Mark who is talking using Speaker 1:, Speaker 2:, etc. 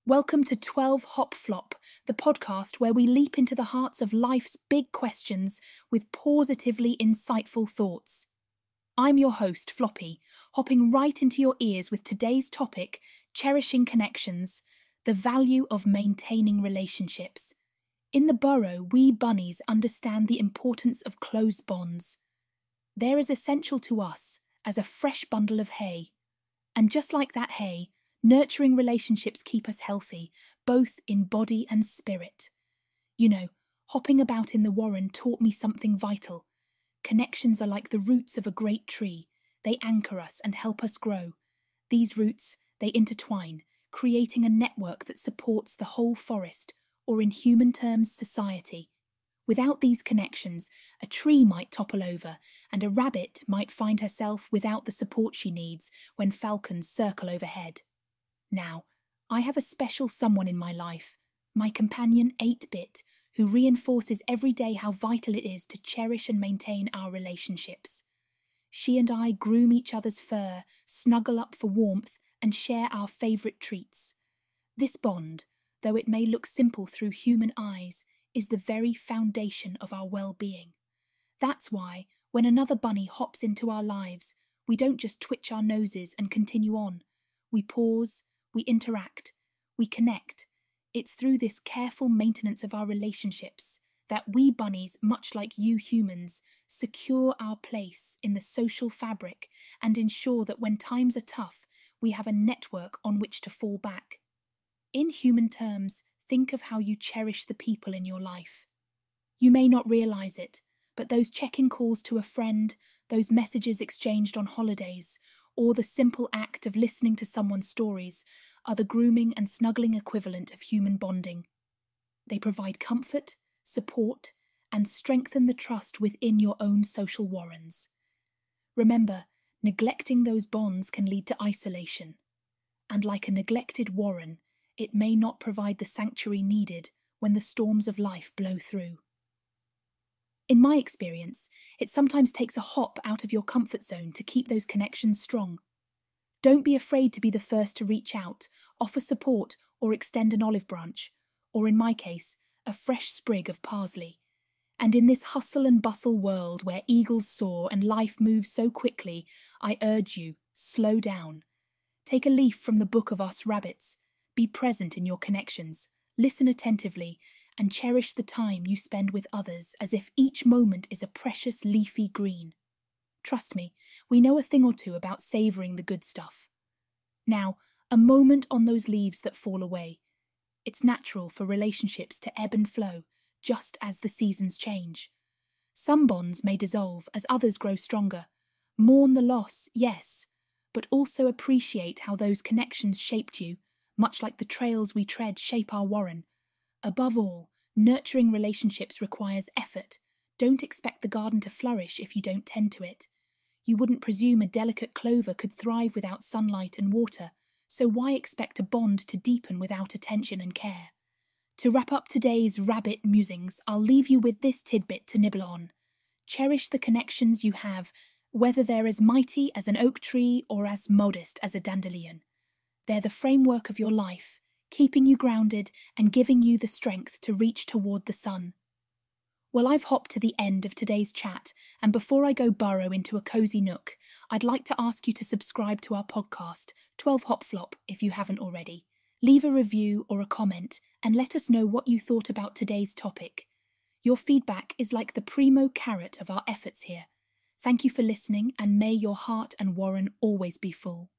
Speaker 1: Welcome to 12 Hop Flop, the podcast where we leap into the hearts of life's big questions with positively insightful thoughts. I'm your host, Floppy, hopping right into your ears with today's topic, Cherishing Connections, the value of maintaining relationships. In the burrow, we bunnies understand the importance of close bonds. They're as essential to us as a fresh bundle of hay. And just like that hay, nurturing relationships keep us healthy, both in body and spirit. You know, hopping about in the warren taught me something vital. Connections are like the roots of a great tree. They anchor us and help us grow. These roots, they intertwine, creating a network that supports the whole forest, or in human terms, society. Without these connections, a tree might topple over, and a rabbit might find herself without the support she needs when falcons circle overhead. Now, I have a special someone in my life, my companion 8-Bit, who reinforces every day how vital it is to cherish and maintain our relationships. She and I groom each other's fur, snuggle up for warmth, and share our favourite treats. This bond, though it may look simple through human eyes, is the very foundation of our well-being. That's why, when another bunny hops into our lives, we don't just twitch our noses and continue on. We pause, we interact, we connect. It's through this careful maintenance of our relationships that we bunnies, much like you humans, secure our place in the social fabric and ensure that when times are tough, we have a network on which to fall back. In human terms, think of how you cherish the people in your life. You may not realise it, but those check-in calls to a friend, those messages exchanged on holidays, or the simple act of listening to someone's stories are the grooming and snuggling equivalent of human bonding. They provide comfort, support, and strengthen the trust within your own social warrens. Remember, neglecting those bonds can lead to isolation, and like a neglected warren, it may not provide the sanctuary needed when the storms of life blow through. In my experience, it sometimes takes a hop out of your comfort zone to keep those connections strong. Don't be afraid to be the first to reach out, offer support, or extend an olive branch, or in my case, a fresh sprig of parsley. And in this hustle and bustle world where eagles soar and life moves so quickly, I urge you, slow down. Take a leaf from the book of us rabbits. Be present in your connections, listen attentively, and cherish the time you spend with others as if each moment is a precious leafy green. Trust me, we know a thing or two about savouring the good stuff. Now, a moment on those leaves that fall away. It's natural for relationships to ebb and flow, just as the seasons change. Some bonds may dissolve as others grow stronger. Mourn the loss, yes, but also appreciate how those connections shaped you, much like the trails we tread shape our warren. Above all, nurturing relationships requires effort. Don't expect the garden to flourish if you don't tend to it. You wouldn't presume a delicate clover could thrive without sunlight and water, so why expect a bond to deepen without attention and care? To wrap up today's rabbit musings, I'll leave you with this tidbit to nibble on. Cherish the connections you have, whether they're as mighty as an oak tree or as modest as a dandelion. They're the framework of your life, keeping you grounded and giving you the strength to reach toward the sun. Well, I've hopped to the end of today's chat, and before I go burrow into a cosy nook, I'd like to ask you to subscribe to our podcast, 12 Hop Flop, if you haven't already. Leave a review or a comment, and let us know what you thought about today's topic. Your feedback is like the primo carrot of our efforts here. Thank you for listening, and may your heart and warren always be full.